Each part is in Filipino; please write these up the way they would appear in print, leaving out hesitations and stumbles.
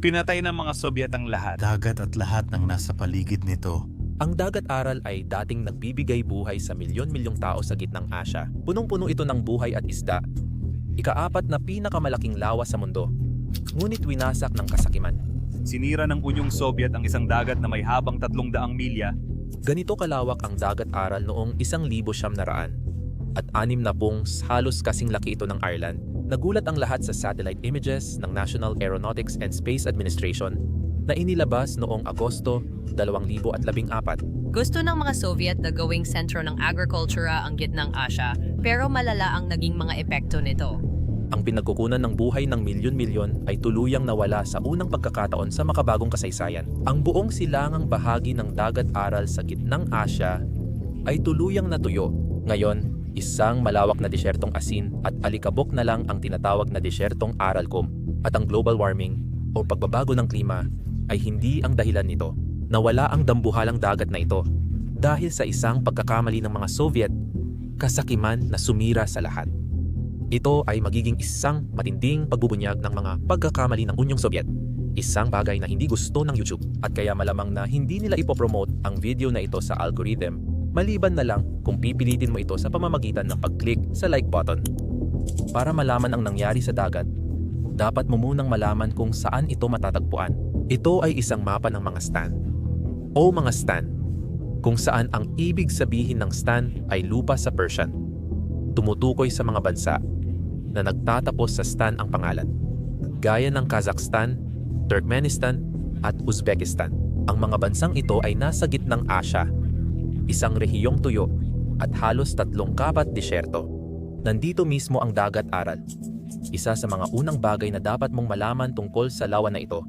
Pinatay ng mga Sobyet ang lahat. Dagat at lahat ng nasa paligid nito. Ang dagat-aral ay dating nagbibigay buhay sa milyon-milyong tao sa gitnang Asya. Punong-puno ito ng buhay at isda. Ika-4 na pinakamalaking lawa sa mundo. Ngunit winasak ng kasakiman. Sinira ng Unyong Sobyet ang isang dagat na may habang 300 milya. Ganito kalawak ang dagat-aral noong 1900 at 60 halos kasing laki ito ng Ireland. Nagulat ang lahat sa satellite images ng National Aeronautics and Space Administration na inilabas noong Agosto 2014. Gusto ng mga Soviet na gawing sentro ng agrikultura ang gitnang Asya, pero malala ang naging mga epekto nito. Ang pinagkukunan ng buhay ng milyon-milyon ay tuluyang nawala sa unang pagkakataon sa makabagong kasaysayan. Ang buong silangang bahagi ng dagat-aral sa gitnang Asya ay tuluyang natuyo. Ngayon, isang malawak na desyertong asin at alikabok na lang ang tinatawag na desyertong Aralcom, at ang global warming o pagbabago ng klima ay hindi ang dahilan nito. Nawala ang dambuhalang dagat na ito dahil sa isang pagkakamali ng mga Soviet, kasakiman na sumira sa lahat. Ito ay magiging isang matinding pagbubunyag ng mga pagkakamali ng Unyong Sobyet. Isang bagay na hindi gusto ng YouTube at kaya malamang na hindi nila ipopromote ang video na ito sa algorithm, maliban na lang kung pipilitin mo ito sa pamamagitan ng pag-click sa like button. Para malaman ang nangyari sa dagat, dapat mo munang malaman kung saan ito matatagpuan. Ito ay isang mapa ng mga stan o mga stan, kung saan ang ibig sabihin ng stan ay lupa sa Persian. Tumutukoy sa mga bansa na nagtatapos sa stan ang pangalan, gaya ng Kazakhstan, Turkmenistan at Uzbekistan. Ang mga bansang ito ay nasa gitnang Asya, isang rehiyong tuyo at halos 3 kapat disyerto. Nandito mismo ang dagat-aral. Isa sa mga unang bagay na dapat mong malaman tungkol sa lawa na ito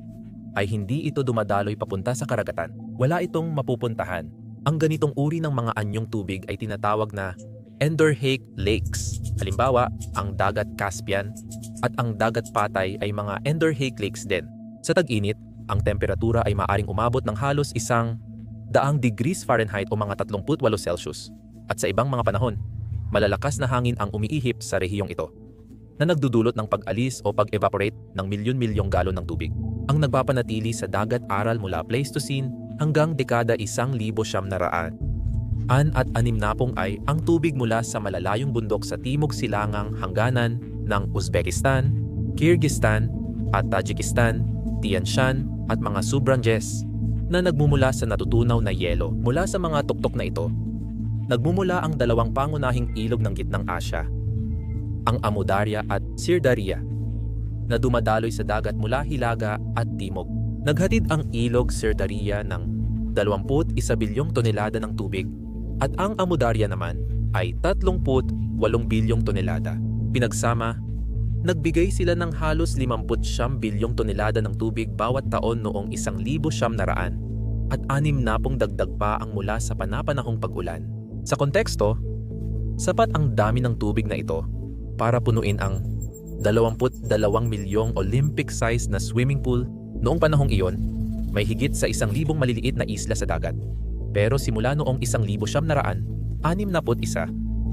ay hindi ito dumadaloy papunta sa karagatan. Wala itong mapupuntahan. Ang ganitong uri ng mga anyong tubig ay tinatawag na endorheic lakes. Halimbawa, ang dagat Caspian at ang dagat Patay ay mga endorheic lakes din. Sa tag-init, ang temperatura ay maaring umabot ng halos 100 degrees Fahrenheit o mga 38 Celsius. At sa ibang mga panahon, malalakas na hangin ang umiihip sa rehiyong ito, na nagdudulot ng pag-alis o pag-evaporate ng milyon-milyong galon ng tubig. Ang nagpapanatili sa dagat-aral mula Pleistocene hanggang dekada 1900 at 60 ay ang tubig mula sa malalayong bundok sa timog silangang hangganan ng Uzbekistan, Kyrgyzstan at Tajikistan, Tian Shan at mga Subranges na nagmumula sa natutunaw na yelo. Mula sa mga tuktok na ito, nagmumula ang 2 pangunahing ilog ng gitnang Asya, ang Amu Darya at Syr Darya, na dumadaloy sa dagat mula hilaga at timog. Naghatid ang ilog Syr Darya ng 21 bilyong tonelada ng tubig at ang Amu Darya naman ay 38 bilyong tonelada. Pinagsama, nagbigay sila ng halos 59 bilyong tonelada ng tubig bawat taon noong 1900 at 60 dagdag pa ang mula sa panapanahong pag-ulan. Sa konteksto, sapat ang dami ng tubig na ito para punuin ang 22 milyong Olympic-sized na swimming pool. Noong panahong iyon, may higit sa 1,000 maliliit na isla sa dagat. Pero simula noong 1961,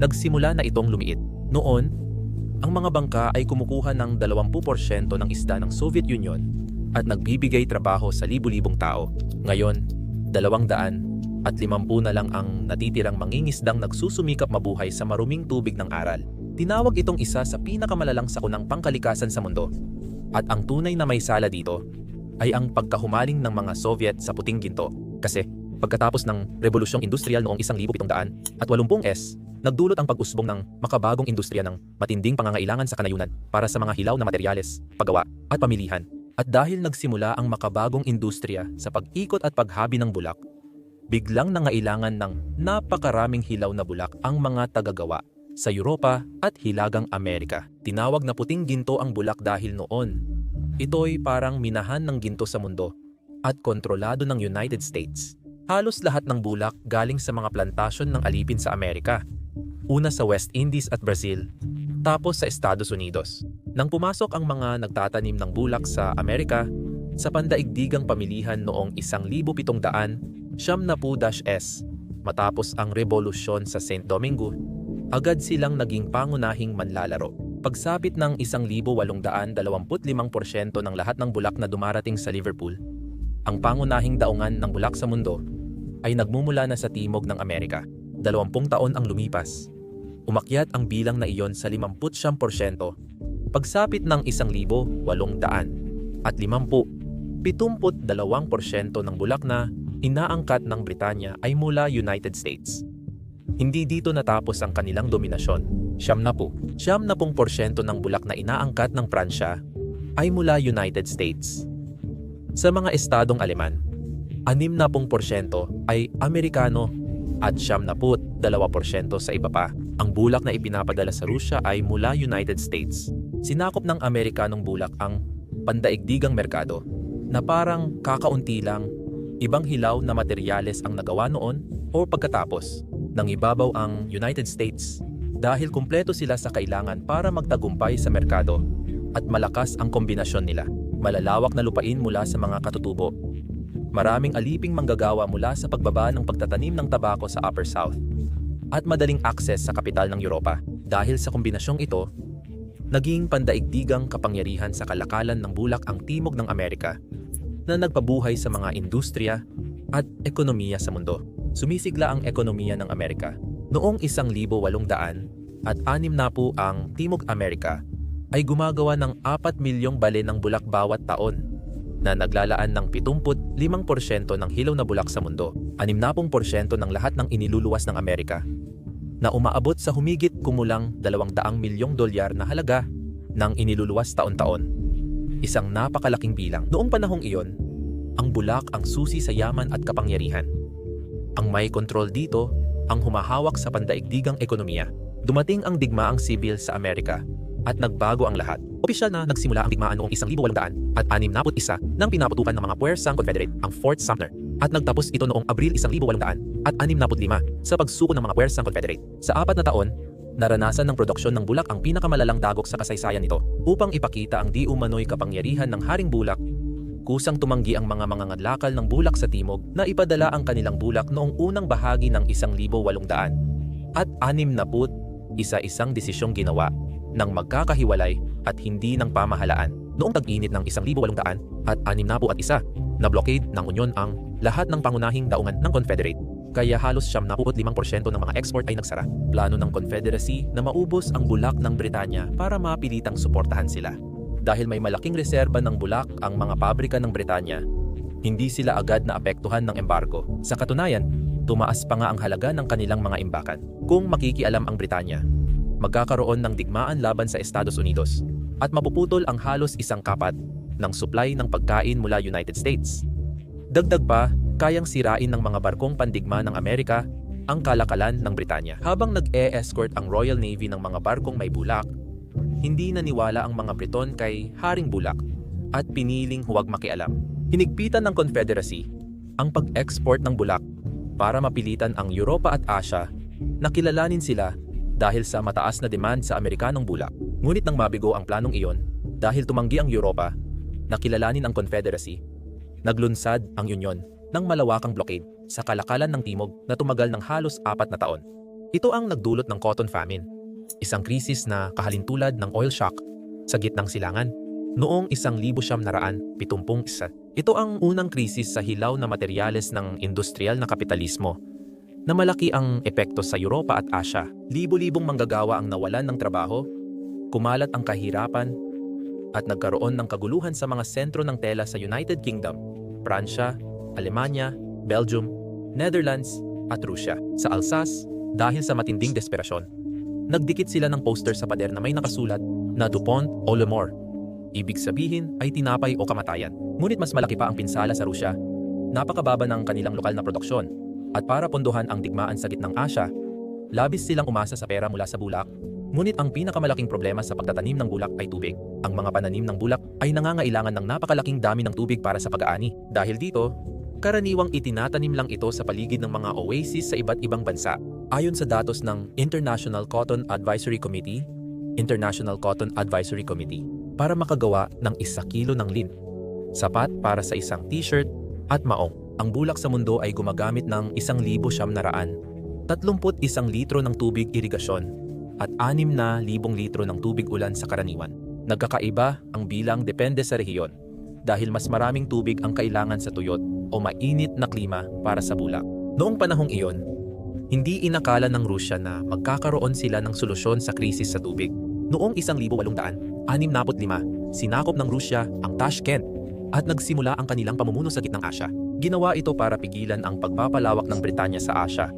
nagsimula na itong lumiit. Noon, ang mga bangka ay kumukuha ng 20% ng isda ng Soviet Union at nagbibigay trabaho sa libu-libong tao. Ngayon, 250 na lang ang natitirang mangingisdang nagsusumikap mabuhay sa maruming tubig ng aral. Tinawag itong isa sa pinakamalalang sakunang pangkalikasan sa mundo. At ang tunay na may sala dito ay ang pagkahumaling ng mga Soviet sa puting ginto. Kasi pagkatapos ng Rebolusyong Industrial noong 1780s, nagdulot ang pag-usbong ng makabagong industriya ng matinding pangangailangan sa kanayunan para sa mga hilaw na materyales, paggawa at pamilihan. At dahil nagsimula ang makabagong industriya sa pag-ikot at paghabi ng bulak, biglang nangailangan ng napakaraming hilaw na bulak ang mga tagagawa sa Europa at Hilagang Amerika. Tinawag na puting ginto ang bulak dahil noon, ito'y parang minahan ng ginto sa mundo at kontrolado ng United States. Halos lahat ng bulak galing sa mga plantasyon ng alipin sa Amerika. Una sa West Indies at Brazil, tapos sa Estados Unidos. Nang pumasok ang mga nagtatanim ng bulak sa Amerika, sa pandaigdigang pamilihan noong 1770s, matapos ang revolusyon sa St. Domingo, agad silang naging pangunahing manlalaro. Pagsapit ng 1,825% ng lahat ng bulak na dumarating sa Liverpool, ang pangunahing daungan ng bulak sa mundo ay nagmumula na sa timog ng Amerika. 20 taon ang lumipas. Umakyat ang bilang na iyon sa 59%. Pagsapit ng 1,800 at 72% ng bulak na inaangkat ng Britanya ay mula United States. Hindi dito natapos ang kanilang dominasyon. 70% ng bulak na inaangkat ng Pransya ay mula United States. Sa mga estadong Aleman, 60% ay Amerikano at 72% sa iba pa. Ang bulak na ipinapadala sa Rusya ay mula United States. Sinakop ng Amerikanong bulak ang pandaigdigang merkado na parang kakaunti lang ibang hilaw na materyales ang nagawa noon o pagkatapos nang ibabaw ang United States dahil kumpleto sila sa kailangan para magtagumpay sa merkado at malakas ang kombinasyon nila. Malalawak na lupain mula sa mga katutubo. Maraming aliping manggagawa mula sa pagbaba ng pagtatanim ng tabako sa Upper South at madaling akses sa kapital ng Europa. Dahil sa kombinasyong ito, naging pandaigdigang kapangyarihan sa kalakalan ng bulak ang timog ng Amerika na nagpabuhay sa mga industriya at ekonomiya sa mundo. Sumisigla ang ekonomiya ng Amerika. Noong 1,800 at 60 ang Timog Amerika ay gumagawa ng 4 milyong bale ng bulak bawat taon na naglalaan ng 75% ng hilaw na bulak sa mundo, 60% ng lahat ng iniluluwas ng Amerika, na umaabot sa humigit kumulang $200 milyong na halaga ng iniluluwas taon-taon. Isang napakalaking bilang. Noong panahong iyon, ang bulak ang susi sa yaman at kapangyarihan. Ang may kontrol dito ang humahawak sa pandaigdigang ekonomiya. Dumating ang digmaang sibil sa Amerika at nagbago ang lahat. Opisyal na nagsimula ang digmaan noong 1,861 nang pinaputukan ng mga puwersang Confederate ang Fort Sumter at nagtapos ito noong Abril 1,865 sa pagsuko ng mga puwersang Confederate. Sa 4 na taon, naranasan ng produksyon ng bulak ang pinakamalalang dagok sa kasaysayan nito. Upang ipakita ang di umano'y kapangyarihan ng Haring Bulak, kusang tumanggi ang mga mangangalakal ng bulak sa timog na ipadala ang kanilang bulak noong unang bahagi ng 1,800 at 60 isa-isang desisyong ginawa ng magkakahiwalay at hindi ng pamahalaan. Noong tag-init ng 1,800 at 61 na blockade ng Unyon ang lahat ng pangunahing daungan ng Confederate. Kaya halos 75% ng mga export ay nagsara. Plano ng Confederacy na maubos ang bulak ng Britanya para mapilitang suportahan sila. Dahil may malaking reserba ng bulak ang mga pabrika ng Britanya, hindi sila agad na apektuhan ng embargo. Sa katunayan, tumaas pa nga ang halaga ng kanilang mga imbakan. Kung makikialam ang Britanya, magkakaroon ng digmaan laban sa Estados Unidos at mapuputol ang halos isang kapat ng supply ng pagkain mula United States. Dagdag pa, kayang sirain ng mga barkong pandigma ng Amerika ang kalakalan ng Britanya. Habang nag-e-escort ang Royal Navy ng mga barkong may bulak, hindi naniwala ang mga Briton kay Haring Bulak at piniling huwag makialam. Hinigpitan ng Confederacy ang pag-export ng bulak para mapilitan ang Europa at Asia na kilalanin sila dahil sa mataas na demand sa Amerikanong bulak. Ngunit nang mabigo ang planong iyon, dahil tumanggi ang Europa na kilalanin ang Confederacy, naglunsad ang Union ng malawakang blockade sa kalakalan ng timog na tumagal ng halos 4 na taon. Ito ang nagdulot ng cotton famine, isang krisis na kahalintulad ng oil shock sa gitnang silangan noong 1971. Ito ang unang krisis sa hilaw na materyales ng industrial na kapitalismo na malaki ang epekto sa Europa at Asia. Libo-libong manggagawa ang nawalan ng trabaho, kumalat ang kahirapan, at nagkaroon ng kaguluhan sa mga sentro ng tela sa United Kingdom, Pransya, Alemanya, Belgium, Netherlands, at Rusya. Sa Alsace, dahil sa matinding desperasyon, nagdikit sila ng poster sa pader na may nakasulat na DuPont o Le Mort. Ibig sabihin ay tinapay o kamatayan. Ngunit mas malaki pa ang pinsala sa Rusya. Napakababa ng kanilang lokal na produksyon. At para pondohan ang digmaan sa gitnang Asya, labis silang umasa sa pera mula sa bulak. Ngunit ang pinakamalaking problema sa pagtatanim ng bulak ay tubig. Ang mga pananim ng bulak ay nangangailangan ng napakalaking dami ng tubig para sa pag-aani. Dahil dito, karaniwang itinatanim lang ito sa paligid ng mga oasis sa iba't ibang bansa. Ayon sa datos ng International Cotton Advisory Committee, para makagawa ng 1 kilo ng lin, sapat para sa isang t-shirt at maong. Ang bulak sa mundo ay gumagamit ng 1,931 litro ng tubig irigasyon at 6,000 litro ng tubig ulan sa karaniwan. Nagkakaiba ang bilang depende sa rehiyon dahil mas maraming tubig ang kailangan sa tuyot o mainit na klima para sa bulak. Noong panahong iyon, hindi inakala ng Rusya na magkakaroon sila ng solusyon sa krisis sa tubig. Noong 1865, sinakop ng Rusya ang Tashkent at nagsimula ang kanilang pamumuno sa gitnang Asya. Ginawa ito para pigilan ang pagpapalawak ng Britanya sa Asya.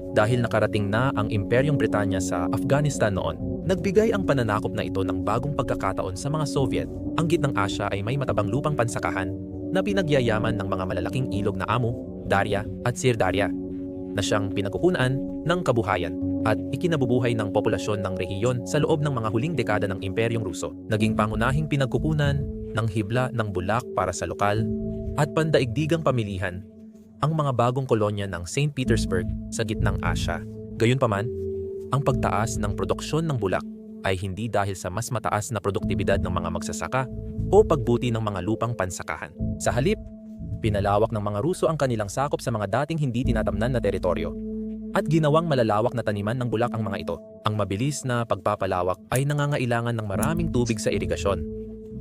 Dahil nakarating na ang Imperyong Britanya sa Afghanistan noon, nagbigay ang pananakop na ito ng bagong pagkakataon sa mga Soviet. Ang gitnang Asya ay may matabang lupang pansakahan na pinagyayaman ng mga malalaking ilog na Amu, Darya at Sirdarya na siyang pinagkukunan ng kabuhayan at ikinabubuhay ng populasyon ng rehiyon sa loob ng mga huling dekada ng Imperyong Ruso. Naging pangunahing pinagkukunan ng hibla ng bulak para sa lokal at pandaigdigang pamilihan ang mga bagong kolonya ng St. Petersburg sa gitnang Asya. Gayunpaman, ang pagtaas ng produksyon ng bulak ay hindi dahil sa mas mataas na produktibidad ng mga magsasaka o pagbuti ng mga lupang pansakahan. Sa halip, pinalawak ng mga Ruso ang kanilang sakop sa mga dating hindi tinatamnan na teritoryo at ginawang malalawak na taniman ng bulak ang mga ito. Ang mabilis na pagpapalawak ay nangangailangan ng maraming tubig sa irigasyon.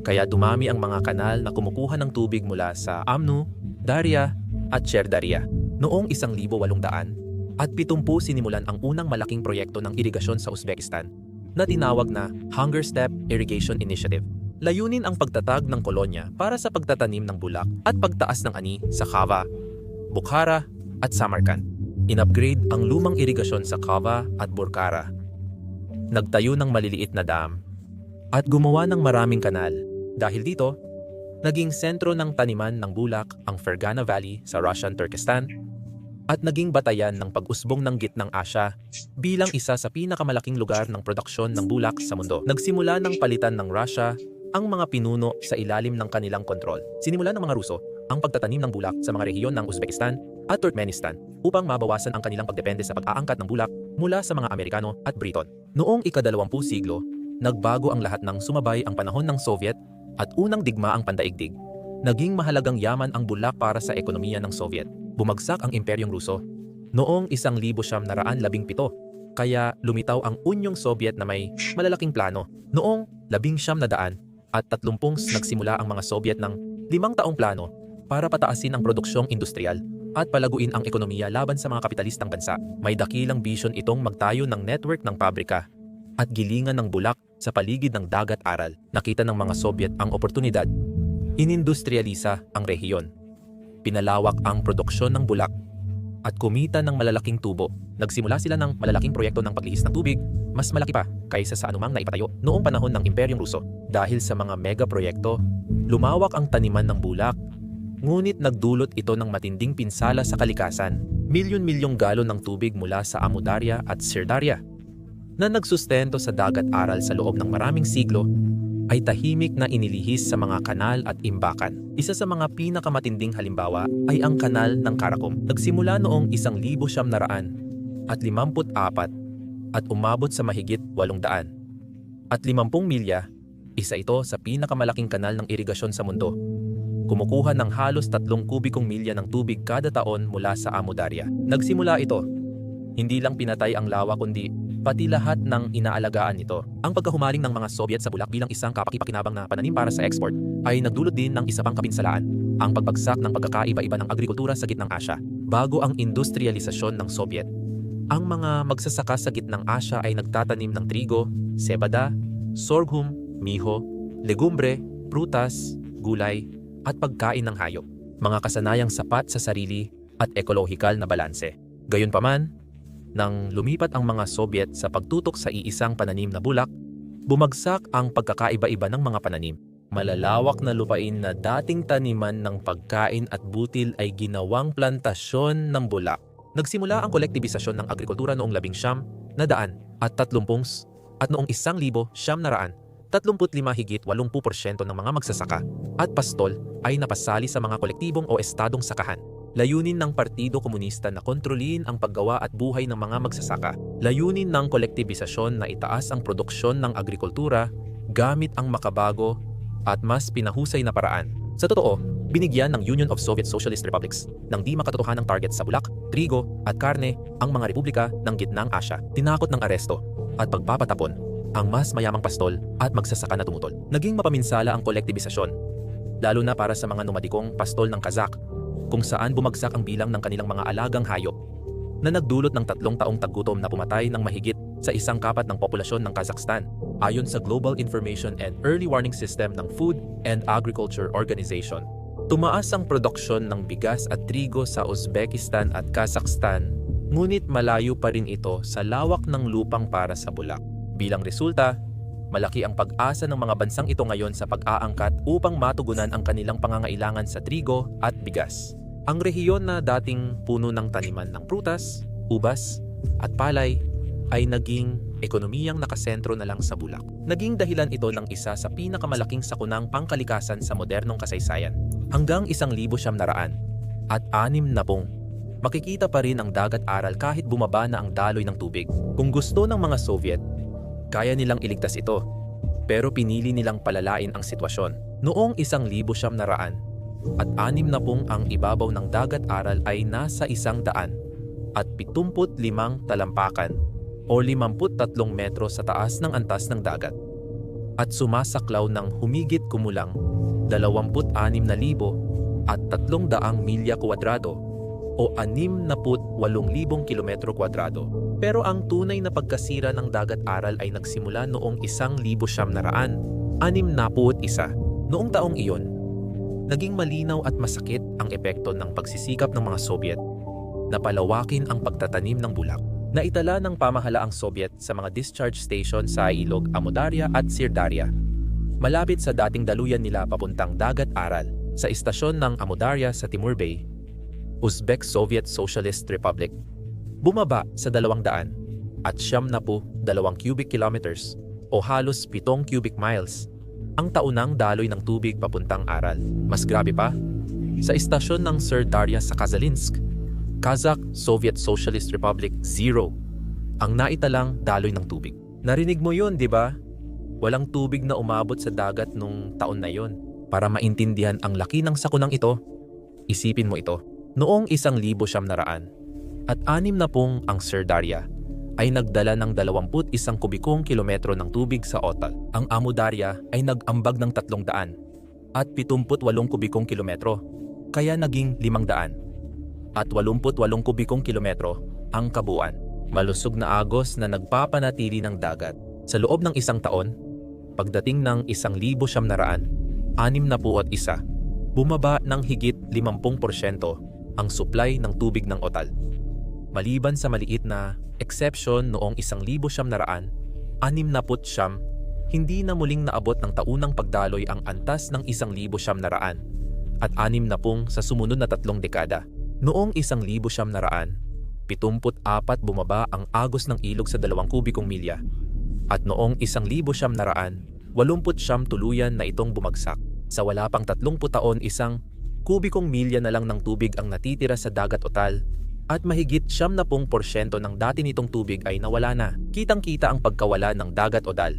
Kaya dumami ang mga kanal na kumukuha ng tubig mula sa Amnu, Darya at Sherdarya. Noong 1800 at 70 sinimulan ang unang malaking proyekto ng irigasyon sa Uzbekistan na tinawag na Hunger Step Irrigation Initiative. Layunin ang pagtatag ng kolonya para sa pagtatanim ng bulak at pagtaas ng ani sa Khava, Bukhara at Samarkand. In-upgrade ang lumang irigasyon sa Khava at Bukhara. Nagtayo ng maliliit na dam at gumawa ng maraming kanal. Dahil dito, naging sentro ng taniman ng bulak ang Fergana Valley sa Russian Turkestan at naging batayan ng pag-usbong ng gitnang Asya bilang isa sa pinakamalaking lugar ng produksyon ng bulak sa mundo. Nagsimula ng palitan ng Russia ang mga pinuno sa ilalim ng kanilang kontrol. Sinimulan ng mga Ruso ang pagtatanim ng bulak sa mga rehiyon ng Uzbekistan at Turkmenistan upang mabawasan ang kanilang pagdepende sa pag-aangkat ng bulak mula sa mga Amerikano at Briton. Noong ika-20 siglo, nagbago ang lahat nang sumabay ang panahon ng Soviet at unang digmaang pandaigdig. Naging mahalagang yaman ang bulak para sa ekonomiya ng Soviet. Bumagsak ang Imperyong Ruso noong 1917, kaya lumitaw ang Unyong Soviet na may malalaking plano. Noong 1930 at 30 nagsimula ang mga Soviet ng 5 taong plano para pataasin ang produksyong industrial at palaguin ang ekonomiya laban sa mga kapitalistang bansa. May dakilang bisyon itong magtayo ng network ng pabrika at gilingan ng bulak sa paligid ng dagat aral. Nakita ng mga Soviet ang oportunidad. Inindustrialisa ang rehiyon. Pinalawak ang produksyon ng bulak at kumita ng malalaking tubo. Nagsimula sila ng malalaking proyekto ng paglihis ng tubig, mas malaki pa kaysa sa anumang naipatayo noong panahon ng Imperyong Ruso. Dahil sa mga mega proyekto, lumawak ang taniman ng bulak, ngunit nagdulot ito ng matinding pinsala sa kalikasan. Milyon-milyong galon ng tubig mula sa Amu Darya at Sirdarya na nagsustento sa dagat aral sa loob ng maraming siglo ay tahimik na inilihis sa mga kanal at imbakan. Isa sa mga pinakamatinding halimbawa ay ang kanal ng Karakum. Nagsimula noong 1954 at umabot sa mahigit 800 at 50 milya. Isa ito sa pinakamalaking kanal ng irigasyon sa mundo. Kumukuha ng halos 3 kubikong milya ng tubig kada taon mula sa Amu Darya. Nagsimula ito, hindi lang pinatay ang lawa kundi pati lahat ng inaalagaan nito. Ang pagkahumaling ng mga Soviet sa bulak bilang isang kapaki-pakinabang na pananim para sa export ay nagdulot din ng isa pang kapinsalaan, ang pagbagsak ng pagkakaiba-iba ng agrikultura sa gitnang Asya. Bago ang industrialisasyon ng Soviet, ang mga magsasaka sa gitnang Asya ay nagtatanim ng trigo, cebada, sorghum, miho, legumbre, prutas, gulay, at pagkain ng hayop. Mga kasanayang sapat sa sarili at ekolohikal na balanse. Gayunpaman, nang lumipat ang mga Soviet sa pagtutok sa iisang pananim na bulak, bumagsak ang pagkakaiba-iba ng mga pananim. Malalawak na lupain na dating taniman ng pagkain at butil ay ginawang plantasyon ng bulak. Nagsimula ang kolektibisasyon ng agrikultura noong 1930 at noong 1935 higit 80% ng mga magsasaka at pastol ay napasali sa mga kolektibong o estadong sakahan. Layunin ng Partido Komunista na kontrolin ang paggawa at buhay ng mga magsasaka. Layunin ng kolektibisasyon na itaas ang produksyon ng agrikultura gamit ang makabago at mas pinahusay na paraan. Sa totoo, binigyan ng Union of Soviet Socialist Republics ng di makatotohanang target sa bulak, trigo at karne ang mga republika ng gitnang Asya. Tinakot ng aresto at pagpapatapon ang mas mayamang pastol at magsasaka na tumutol. Naging mapaminsala ang kolektibisasyon, lalo na para sa mga nomadikong pastol ng Kazakh, kung saan bumagsak ang bilang ng kanilang mga alagang hayop na nagdulot ng 3 taong taggutom na pumatay ng mahigit sa 1/4 ng populasyon ng Kazakhstan, ayon sa Global Information and Early Warning System ng Food and Agriculture Organization. Tumaas ang produksyon ng bigas at trigo sa Uzbekistan at Kazakhstan, ngunit malayo pa rin ito sa lawak ng lupang para sa bulak. Bilang resulta, malaki ang pag-asa ng mga bansang ito ngayon sa pag-aangkat upang matugunan ang kanilang pangangailangan sa trigo at bigas. Ang rehiyon na dating puno ng taniman ng prutas, ubas, at palay ay naging ekonomiyang nakasentro na lang sa bulak. Naging dahilan ito ng isa sa pinakamalaking sakunang pangkalikasan sa modernong kasaysayan. Hanggang 1,900 at 60, makikita pa rin ang dagat aral kahit bumaba na ang daloy ng tubig. Kung gusto ng mga Soviet, kaya nilang iligtas ito, pero pinili nilang palalain ang sitwasyon. Noong 1,900 at 60 ang ibabaw ng dagat aral ay nasa 100 at 75 talampakan o 53 metro sa taas ng antas ng dagat at sumasaklaw ng humigit kumulang 26,000 at 300 milya kwadrado o 68,000 kilometro kwadrado. Pero ang tunay na pagkasira ng dagat aral ay nagsimula noong 1961. Noong taong iyon, naging malinaw at masakit ang epekto ng pagsisikap ng mga Soviet na palawakin ang pagtatanim ng bulak. Naitala ng pamahalaang Soviet sa mga discharge station sa ilog Amudarya at Sirdarya, malapit sa dating daluyan nila papuntang dagat aral. Sa istasyon ng Amudarya sa Timur Bay, Uzbek Soviet Socialist Republic, bumaba sa 200 at 72 cubic kilometers o halos 7 cubic miles ang taunang daloy ng tubig papuntang aral. Mas grabe pa, sa istasyon ng Sirdarya sa Kazalinsk, Kazakh Soviet Socialist Republic 0 ang naitalang daloy ng tubig. Narinig mo yun, di ba? Walang tubig na umabot sa dagat nung taon na yon. Para maintindihan ang laki ng sakunang ito, isipin mo ito. Noong 1,900 at 60 ang Sirdarya ay nagdala ng 21 kubikong kilometro ng tubig sa Otal. Ang Amudarya ay nag-ambag ng 300 at 78 kubikong kilometro, kaya naging 500 at 88 kubikong kilometro ang kabuuan. Malusog na agos na nagpapanatili ng dagat. Sa loob ng 1 taon, pagdating ng 1,961, bumaba ng higit 50% ang supply ng tubig ng Otal. Maliban sa maliit na exception noong 1,969, hindi na muling naabot ng taunang pagdaloy ang antas ng 1,900 at 60 sa sumunod na 3 dekada. Noong 1,974, bumaba ang agos ng ilog sa 2 kubikong milya at noong 1,989 tuluyan na itong bumagsak. Sa wala pang 30 taon, 1 kubikong milya na lang ng tubig ang natitira sa dagat Otal at mahigit 70% ng dati nitong tubig ay nawala na. Kitang-kita ang pagkawala ng dagat Otal.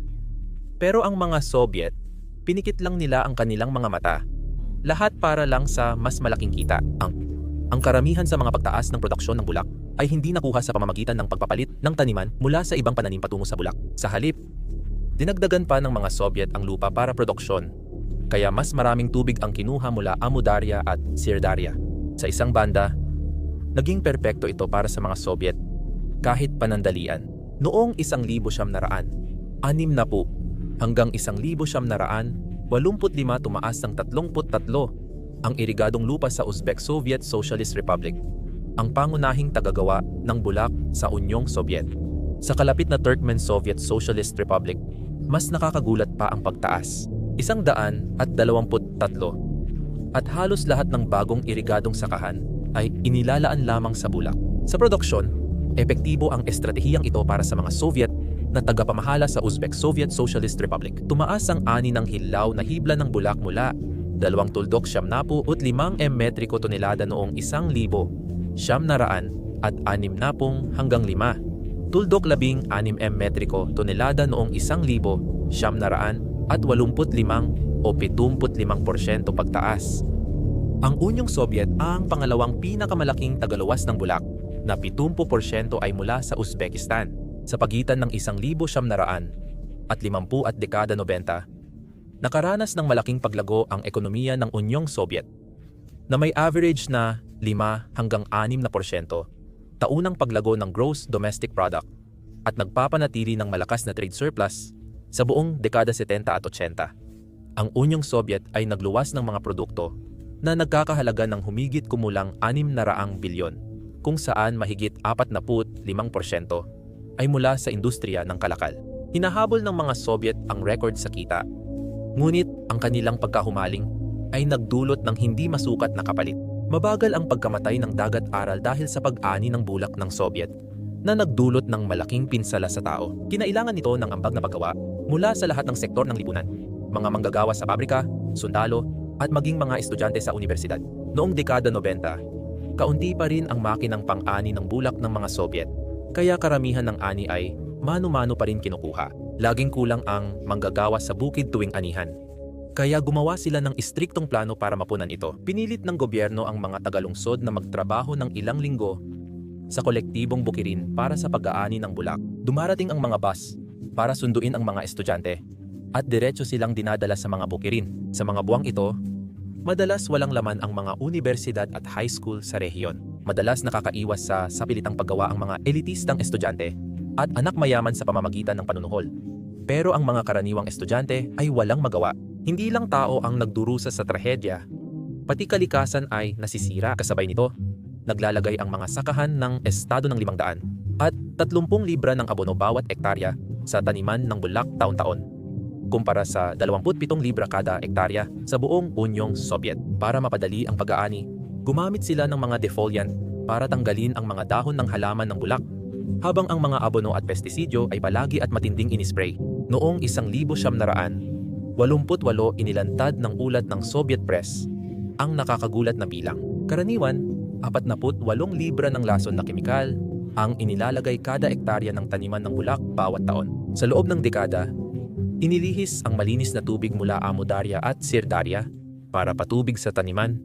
Pero ang mga Soviet, pinikit lang nila ang kanilang mga mata. Lahat para lang sa mas malaking kita. Ang karamihan sa mga pagtaas ng produksyon ng bulak ay hindi nakuha sa pamamagitan ng pagpapalit ng taniman mula sa ibang pananim patungo sa bulak. Sa halip, dinagdagan pa ng mga Soviet ang lupa para produksyon, kaya mas maraming tubig ang kinuha mula Amudarya at Sirdarya. Sa isang banda, naging perpekto ito para sa mga Soviet kahit panandalian. Noong 1,960 hanggang 1,985 tumaas ng 33 ang irigadong lupa sa Uzbek Soviet Socialist Republic, ang pangunahing tagagawa ng bulak sa Unyong Soviet. Sa kalapit na Turkmen Soviet Socialist Republic, mas nakakagulat pa ang pagtaas. 123 at halos lahat ng bagong irigadong sakahan ay inilalaan lamang sa bulak. Sa produksyon, epektibo ang estratehiyang ito para sa mga Soviet na tagapamahala sa Uzbek Soviet Socialist Republic. Tumaas ang ani ng hilaw na hibla ng bulak mula 2,705 metriko tonelada noong 1,960 hanggang 5,16 metriko tonelada noong 1,985 o 75% pagtaas. Ang Unyong Soviet ang pangalawang pinakamalaking tagaluwas ng bulak na 70% ay mula sa Uzbekistan. Sa pagitan ng 1,900 at 50 at dekada 90, nakaranas ng malaking paglago ang ekonomiya ng Unyong Sobyet na may average na 5 hanggang 6% taunang paglago ng gross domestic product at nagpapanatili ng malakas na trade surplus sa buong dekada 70 at 80. Ang Unyong Sobyet ay nagluwas ng mga produkto na nagkakahalaga ng humigit kumulang 600 bilyon, kung saan mahigit 45% ay mula sa industriya ng kalakal. Hinahabol ng mga Sobyet ang record sa kita, ngunit ang kanilang pagkahumaling ay nagdulot ng hindi masukat na kapalit. Mabagal ang pagkamatay ng dagat-aral dahil sa pag-ani ng bulak ng Sobyet na nagdulot ng malaking pinsala sa tao. Kinailangan nito ng ambag na paggawa mula sa lahat ng sektor ng lipunan, mga manggagawa sa pabrika, sundalo, at maging mga estudyante sa universidad. Noong dekada 90, kaunti pa rin ang makinang pang-ani ng bulak ng mga Sobyet, kaya karamihan ng ani ay mano-mano pa rin kinukuha. Laging kulang ang manggagawa sa bukid tuwing anihan. Kaya gumawa sila ng istriktong plano para mapunan ito. Pinilit ng gobyerno ang mga tagalungsod na magtrabaho ng ilang linggo sa kolektibong bukirin para sa pag-aani ng bulak. Dumarating ang mga bus para sunduin ang mga estudyante at diretso silang dinadala sa mga bukirin. Sa mga buwang ito, madalas walang laman ang mga universidad at high school sa rehiyon. Madalas nakakaiwas sa sapilitang paggawa ang mga elitistang estudyante at anak mayaman sa pamamagitan ng panunuhol. Pero ang mga karaniwang estudyante ay walang magawa. Hindi lang tao ang nagdurusa sa trahedya, pati kalikasan ay nasisira. Kasabay nito, naglalagay ang mga sakahan ng estado ng 500 at 30 libra ng abono bawat ektarya sa taniman ng bulak taon-taon, kumpara sa 27 libra kada ektarya sa buong Unyong Sobyet. Para mapadali ang pag-aani, gumamit sila ng mga defoliant para tanggalin ang mga dahon ng halaman ng bulak, habang ang mga abono at pestisidyo ay palagi at matinding inispray. Noong 1988, 88 inilantad ng ulat ng Soviet Press ang nakakagulat na bilang. Karaniwan, 48 libra ng lason na kemikal ang inilalagay kada ektarya ng taniman ng bulak bawat taon. Sa loob ng dekada, inilihis ang malinis na tubig mula Amudarya at Sirdarya para patubig sa taniman.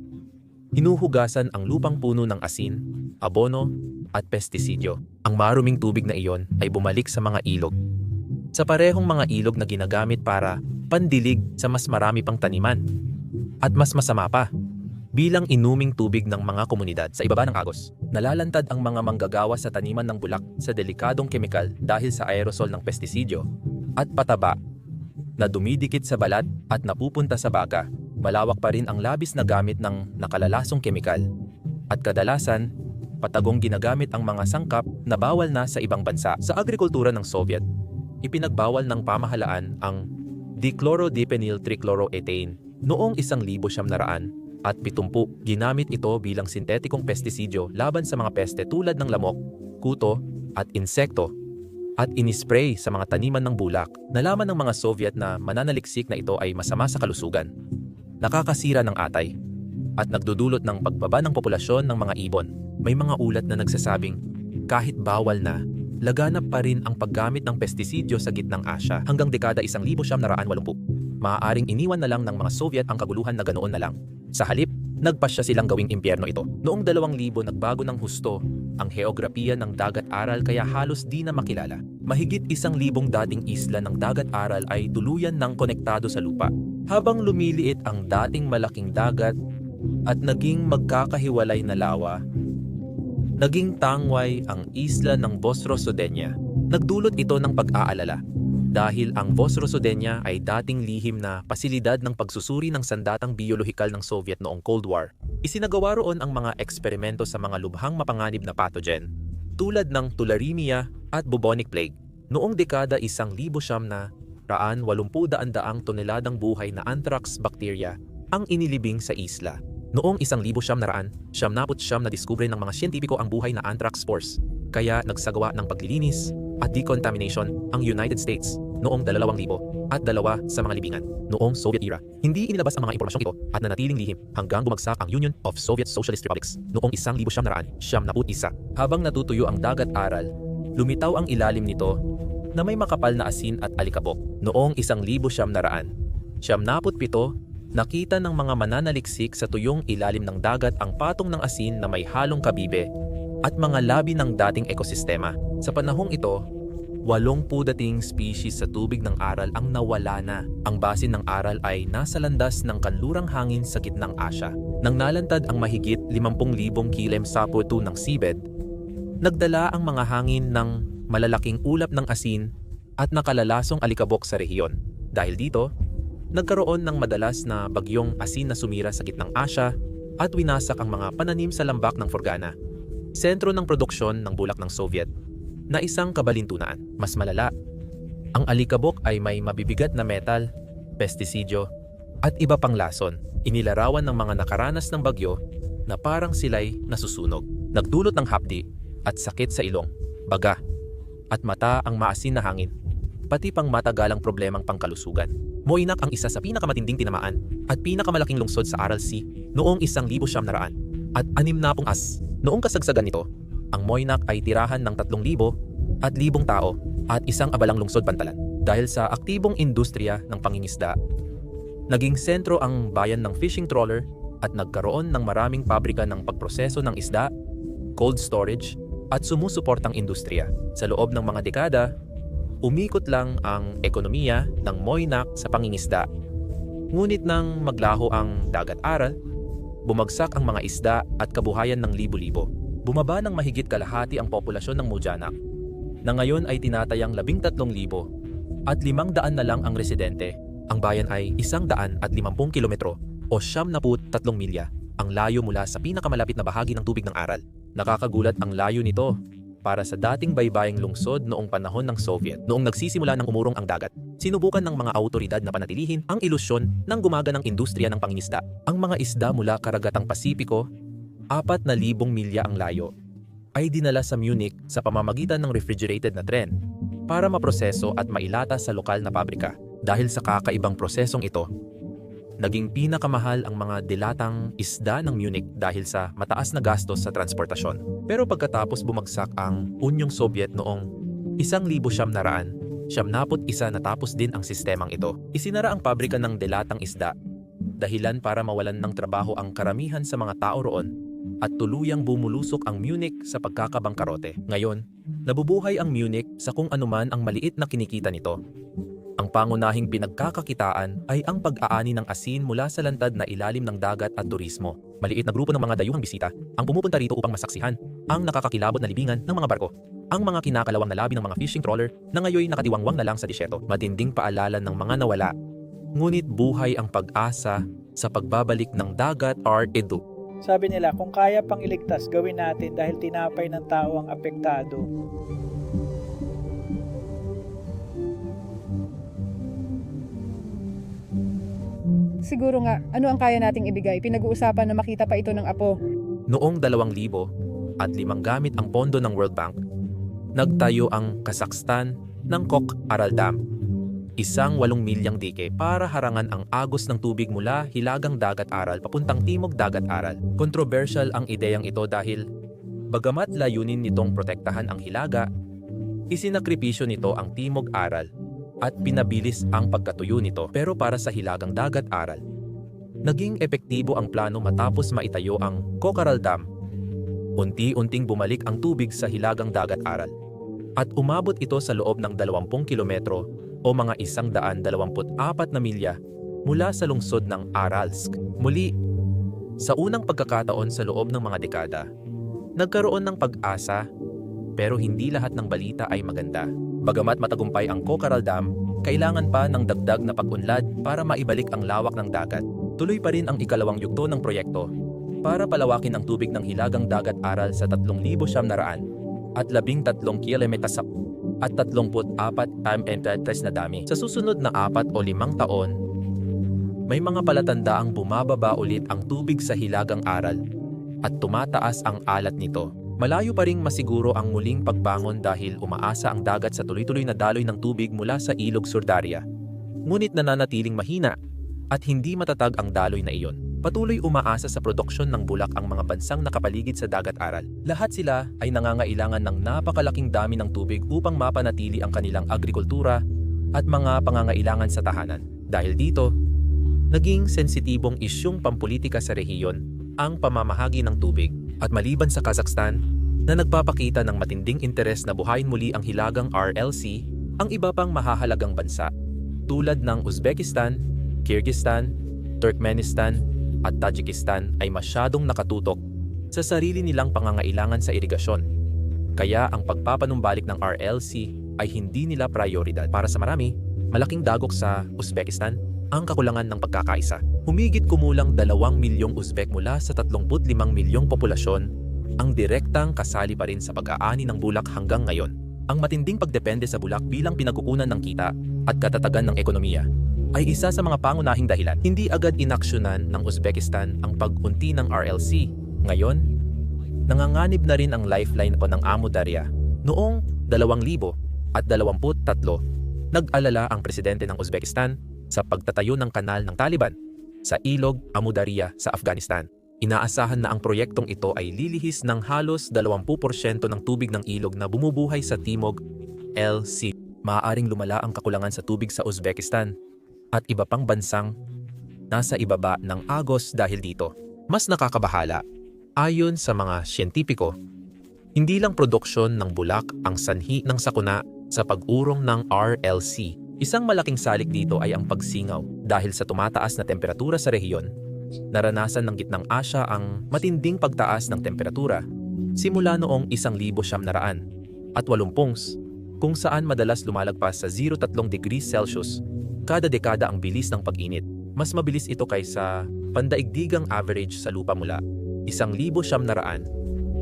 Hinuhugasan ang lupang puno ng asin, abono at pestisidyo. Ang maruming tubig na iyon ay bumalik sa mga ilog. Sa parehong mga ilog na ginagamit para pandilig sa mas marami pang taniman. At mas masama pa, bilang inuming tubig ng mga komunidad sa ibaba ng Agos. Nalalantad ang mga manggagawa sa taniman ng bulak sa delikadong kemikal dahil sa aerosol ng pestisidyo at pataba na dumidikit sa balat at napupunta sa baga. Malawak pa rin ang labis na gamit ng nakalalasong kemikal at kadalasan, patagong ginagamit ang mga sangkap na bawal na sa ibang bansa. Sa agrikultura ng Soviet, ipinagbawal ng pamahalaan ang dichlorodipenyl trichloroethane noong 1970 at 70. Ginamit ito bilang sintetikong pestisidyo laban sa mga peste tulad ng lamok, kuto at insekto at inispray sa mga taniman ng bulak. Nalaman ng mga Soviet na mananaliksik na ito ay masama sa kalusugan, nakakasira ng atay at nagdudulot ng pagbaba ng populasyon ng mga ibon. May mga ulat na nagsasabing kahit bawal na, laganap pa rin ang paggamit ng pestisidyo sa gitnang Asya hanggang dekada 1980. Maaaring iniwan na lang ng mga Soviet ang kaguluhan na ganoon na lang. Sa halip, nagpasya silang gawing impyerno ito. Noong 2000 nagbago ng husto ang heograpiya ng dagat-aral kaya halos di na makilala. Mahigit 1,000 dating isla ng dagat-aral ay tuluyan ng konektado sa lupa. Habang lumiliit ang dating malaking dagat at naging magkakahiwalay na lawa, naging tangway ang isla ng Vozrozhdenia. Nagdulot ito ng pag-aalala dahil ang Vozrozhdenia ay dating lihim na pasilidad ng pagsusuri ng sandatang biolohikal ng Soviet noong Cold War. Isinagawa roon ang mga eksperimento sa mga lubhang mapanganib na pathogen tulad ng tularemia at bubonic plague. Noong dekada 1980, 80 toneladang buhay na anthrax bacteria ang inilibing sa isla. Noong 1979 na diskubre ng mga siyentipiko ang buhay na anthrax spores, kaya nagsagawa ng paglilinis at decontamination ang United States noong 2002 sa mga libingan noong Soviet era. Hindi inilabas ang mga impormasyong ito at nanatiling lihim hanggang bumagsak ang Union of Soviet Socialist Republics noong 1991. Habang natutuyo ang dagat-aral, lumitaw ang ilalim nito na may makapal na asin at alikabok. Noong 1977, nakita ng mga mananaliksik sa tuyong ilalim ng dagat ang patong ng asin na may halong kabibe at mga labi ng dating ekosistema. Sa panahong ito, 80 dating species sa tubig ng Aral ang nawala na. Ang basin ng Aral ay nasa landas ng kanlurang hangin sa gitnang Asya. Nang nalantad ang mahigit 50,000 kilem saputo ng seabed, nagdala ang mga hangin ng malalaking ulap ng asin at nakalalasong alikabok sa rehiyon. Dahil dito, nagkaroon ng madalas na bagyong asin na sumira sa gitnang Asya at winasak ang mga pananim sa lambak ng Fergana, sentro ng produksyon ng bulak ng Soviet, na isang kabalintunaan. Mas malala, ang alikabok ay may mabibigat na metal, pestisidyo, at iba pang lason. Inilarawan ng mga nakaranas ng bagyo na parang sila'y nasusunog. Nagdulot ng hapdi at sakit sa ilong, baga, at mata ang maasin na hangin, pati pang matagalang problemang pangkalusugan. Moinak ang isa sa pinakamatinding tinamaan at pinakamalaking lungsod sa Aral Sea noong 1900 at 60 as. Noong kasagsagan nito, ang Moinak ay tirahan ng 3,000 at 1,000 tao at isang abalang lungsod pantalan. Dahil sa aktibong industriya ng pangingisda, naging sentro ang bayan ng fishing trawler at nagkaroon ng maraming pabrika ng pagproseso ng isda, cold storage, at sumusuportang industriya. Sa loob ng mga dekada, umikot lang ang ekonomiya ng Moinak sa pangingisda. Ngunit nang maglaho ang dagat Aral, bumagsak ang mga isda at kabuhayan ng libo-libo. Bumaba ng mahigit kalahati ang populasyon ng Mojanak, na ngayon ay tinatayang 13,000 at 500 na lang ang residente. Ang bayan ay 150 kilometro o 73 milya ang layo mula sa pinakamalapit na bahagi ng tubig ng Aral. Nakakagulat ang layo nito para sa dating baybaying lungsod noong panahon ng Soviet. Noong nagsisimula ng umurong ang dagat, sinubukan ng mga autoridad na panatilihin ang ilusyon ng gumaganang industriya ng pangingisda. Ang mga isda mula karagatang Pasipiko, 4,000 milya ang layo, ay dinala sa Munich sa pamamagitan ng refrigerated na tren para maproseso at mailata sa lokal na pabrika. Dahil sa kakaibang prosesong ito, naging pinakamahal ang mga dilatang isda ng Munich dahil sa mataas na gastos sa transportasyon. Pero pagkatapos bumagsak ang Unyong Soviet noong 1991, natapos din ang sistemang ito. Isinara ang pabrika ng dilatang isda, dahilan para mawalan ng trabaho ang karamihan sa mga tao roon at tuluyang bumulusok ang Munich sa pagkakabangkarote. Ngayon, nabubuhay ang Munich sa kung anuman ang maliit na kinikita nito. Ang pangunahing pinagkakakitaan ay ang pag-aani ng asin mula sa lantad na ilalim ng dagat at turismo. Maliit na grupo ng mga dayuhang bisita ang pumupunta rito upang masaksihan ang nakakakilabot na libingan ng mga barko, ang mga kinakalawang na labi ng mga fishing trawler na ngayon nakatiwangwang na lang sa disyerto. Matinding paalala ng mga nawala, ngunit buhay ang pag-asa sa pagbabalik ng dagat or edu. Sabi nila, kung kaya pang iligtas, gawin natin dahil tinapay ng tao ang apektado. Siguro nga, ano ang kaya nating ibigay? Pinag-uusapan na makita pa ito ng apo. Noong 2005 gamit ang pondo ng World Bank, nagtayo ang Kazakhstan ng Kok Aral Dam, isang 8 milyang dike para harangan ang agos ng tubig mula hilagang dagat Aral papuntang timog dagat Aral. Controversial ang ideyang ito dahil bagamat layunin nitong protektahan ang hilaga, isinakripisyo nito ang timog Aral at pinabilis ang pagkatuyo nito. Pero para sa hilagang dagat Aral, naging epektibo ang plano matapos maitayo ang Kokaral Dam. Unti-unting bumalik ang tubig sa hilagang dagat Aral at umabot ito sa loob ng 20 kilometro o mga 124 na milya mula sa lungsod ng Aralsk. Muli, sa unang pagkakataon sa loob ng mga dekada, nagkaroon ng pag-asa, pero hindi lahat ng balita ay maganda. Bagamat matagumpay ang Kokaral Dam, kailangan pa ng dagdag na pag-unlad para maibalik ang lawak ng dagat. Tuloy pa rin ang ikalawang yugto ng proyekto para palawakin ang tubig ng hilagang dagat Aral sa 3,900 at 13 kilometers at 34 na dami. Sa susunod na 4 o 5 taon, may mga palatandaang bumababa ulit ang tubig sa hilagang Aral at tumataas ang alat nito. Malayo pa ring masiguro ang muling pagbangon dahil umaasa ang dagat sa tuloy-tuloy na daloy ng tubig mula sa ilog Surdaria. Ngunit nananatiling mahina at hindi matatag ang daloy na iyon. Patuloy umaasa sa produksyon ng bulak ang mga bansang nakapaligid sa dagat Aral. Lahat sila ay nangangailangan ng napakalaking dami ng tubig upang mapanatili ang kanilang agrikultura at mga pangangailangan sa tahanan. Dahil dito, naging sensitibong isyung pampolitika sa rehiyon ang pamamahagi ng tubig. At maliban sa Kazakhstan, na nagpapakita ng matinding interes na buhayin muli ang hilagang RLC. Ang iba pang mahahalagang bansa tulad ng Uzbekistan, Kyrgyzstan, Turkmenistan at Tajikistan ay masyadong nakatutok sa sarili nilang pangangailangan sa irigasyon. Kaya ang pagpapanumbalik ng RLC ay hindi nila prioridad. Para sa marami, malaking dagok sa Uzbekistan ang kakulangan ng pagkakaisa. Humigit kumulang 2 milyong Uzbek mula sa 35 milyong populasyon ang direktang kasali pa rin sa pag-aani ng bulak hanggang ngayon. Ang matinding pagdepende sa bulak bilang pinagkukunan ng kita at katatagan ng ekonomiya ay isa sa mga pangunahing dahilan. Hindi agad inaksyonan ng Uzbekistan ang pag-unti ng RLC. Ngayon, nanganganib na rin ang lifeline po ng Amu Darya. Noong 2023, nag-alala ang presidente ng Uzbekistan sa pagtatayo ng kanal ng Taliban sa ilog Amu Darya sa Afghanistan. Inaasahan na ang proyektong ito ay lilihis ng halos 20% ng tubig ng ilog na bumubuhay sa timog LC. Maaaring lumala ang kakulangan sa tubig sa Uzbekistan at iba pang bansang nasa ibaba ng agos dahil dito. Mas nakakabahala, ayon sa mga siyentipiko, hindi lang produksyon ng bulak ang sanhi ng sakuna sa pag-urong ng RLC. Isang malaking salik dito ay ang pagsingaw dahil sa tumataas na temperatura sa rehiyon. Naranasan ng Gitnang Asya ang matinding pagtaas ng temperatura simula noong 1980 at 80 kung saan madalas lumalagpas sa 0.3 degrees Celsius kada dekada ang bilis ng pag-init. Mas mabilis ito kaysa pandaigdigang average sa lupa mula 1970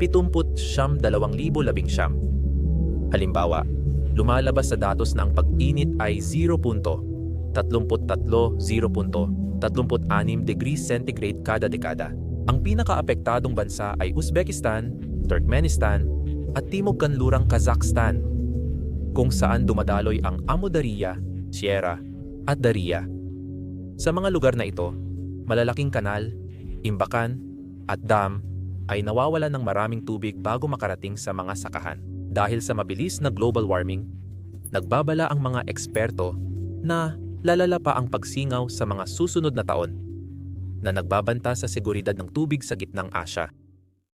2011. Halimbawa, lumalabas sa datos na ang pag-init ay 0.33 degrees centigrade kada dekada. Ang pinakaapektadong bansa ay Uzbekistan, Turkmenistan at Timog Kanlurang Kazakhstan, kung saan dumadaloy ang Amu Darya, Sierra at Darya. Sa mga lugar na ito, malalaking kanal, imbakan at dam ay nawawalan ng maraming tubig bago makarating sa mga sakahan. Dahil sa mabilis na global warming, nagbabala ang mga eksperto na lalala pa ang pagsingaw sa mga susunod na taon na nagbabanta sa seguridad ng tubig sa Gitnang Asya.